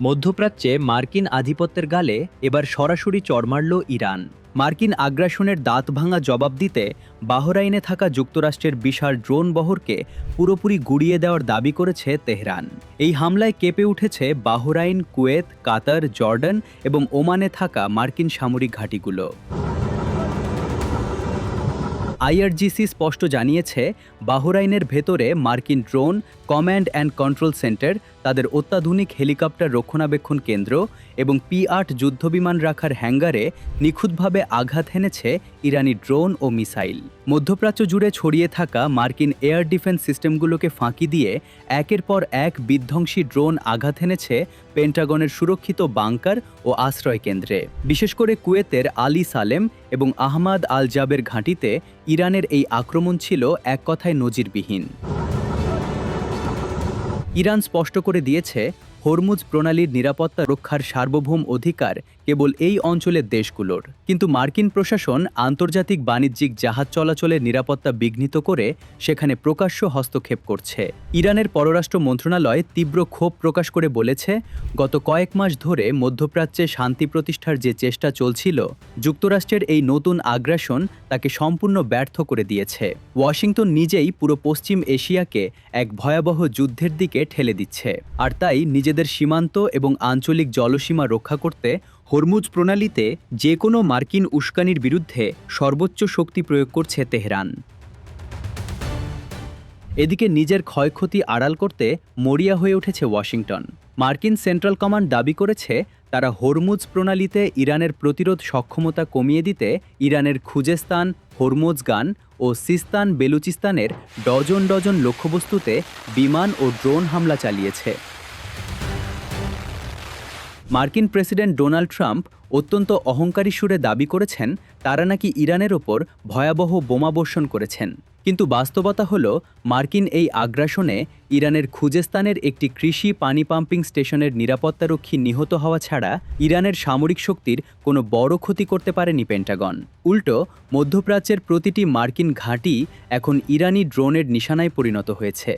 মধ্যপ্রাচ্যে মার্কিন আধিপত্যের গালে এবার সরাসরি চড় মারল ইরান। মার্কিন আগ্রাসনের দাঁতভাঙা জবাব দিতে বাহরাইনে থাকা যুক্তরাষ্ট্রের বিশাল ড্রোন বহরকে পুরোপুরি গুড়িয়ে দেওয়ার দাবি করেছে তেহরান। এই হামলায় কেঁপে উঠেছে বাহরাইন, কুয়েত, কাতার, জর্ডান এবং ওমানে থাকা মার্কিন সামরিক ঘাঁটিগুলো। আইআরজিসি স্পষ্ট জানিয়েছে, বাহরাইনের ভেতরে মার্কিন drone command and control centre, তাদের অত্যাধুনিক হেলিকপ্টার রক্ষণাবেক্ষণ কেন্দ্র এবং P-8 যুদ্ধবিমান রাখার হ্যাঙ্গারে নিখুঁতভাবে আঘাত হেনেছে ইরানি ড্রোন ও মিসাইল। মধ্যপ্রাচ্য জুড়ে ছড়িয়ে থাকা মার্কিন এয়ার ডিফেন্স সিস্টেমগুলোকে ফাঁকি দিয়ে একের পর এক বিধ্বংসী ড্রোন আঘাত হেনেছে পেন্টাগনের সুরক্ষিত বাংকার ও আশ্রয় কেন্দ্রে। বিশেষ করে কুয়েতের আলী সালেম এবং আহমাদ আল জাবের ঘাঁটিতে ইরানের এই আক্রমণ ছিল এক কথায় নজিরবিহীন। ইরান স্পষ্ট করে দিয়েছে, হরমুজ প্রণালীর নিরাপত্তা রক্ষার সার্বভৌম অধিকার কেবল এই অঞ্চলের দেশগুলোর। কিন্তু মার্কিন প্রশাসন আন্তর্জাতিক বাণিজ্যিক জাহাজ চলাচলের নিরাপত্তা বিঘ্নিত করে সেখানে প্রকাশ্য হস্তক্ষেপ করছে। ইরানের পররাষ্ট্র মন্ত্রণালয় তীব্র ক্ষোভ প্রকাশ করে বলেছে, গত কয়েক মাস ধরে মধ্যপ্রাচ্যে শান্তি প্রতিষ্ঠার যে চেষ্টা চলছিল, যুক্তরাষ্ট্রের এই নতুন আগ্রাসন তাকে সম্পূর্ণ ব্যর্থ করে দিয়েছে। ওয়াশিংটন নিজেই পুরো পশ্চিম এশিয়াকে এক ভয়াবহ যুদ্ধের দিকে ঠেলে দিচ্ছে, আর তাই নিজেদের সীমান্ত এবং আঞ্চলিক জলসীমা রক্ষা করতে হরমুজ প্রণালীতে যে কোনো মার্কিন উস্কানির বিরুদ্ধে সর্বোচ্চ শক্তি প্রয়োগ করছে তেহরান। এদিকে নিজের ক্ষয়ক্ষতি আড়াল করতে মরিয়া হয়ে উঠেছে ওয়াশিংটন। মার্কিন সেন্ট্রাল কমান্ড দাবি করেছে, তারা হরমুজ প্রণালীতে ইরানের প্রতিরোধ সক্ষমতা কমিয়ে দিতে ইরানের খুজেস্তান, হরমোজগান ও সিস্তান বেলুচিস্তানের ডজন ডজন লক্ষ্যবস্তুতে বিমান ও ড্রোন হামলা চালিয়েছে। মার্কিন প্রেসিডেন্ট ডোনাল্ড ট্রাম্প অত্যন্ত অহংকারী সুরে দাবি করেছেন, তারা নাকি ইরানের ওপর ভয়াবহ বোমাবর্ষণ করেছেন। কিন্তু বাস্তবতা হল, মার্কিন এই আগ্রাসনে ইরানের খুজেস্তানের একটি কৃষি পানি পাম্পিং স্টেশনের নিরাপত্তারক্ষী নিহত হওয়া ছাড়া ইরানের সামরিক শক্তির কোনো বড় ক্ষতি করতে পারেনি পেন্টাগন। উল্টো মধ্যপ্রাচ্যের প্রতিটি মার্কিন ঘাঁটি এখন ইরানি ড্রোনের নিশানায় পরিণত হয়েছে।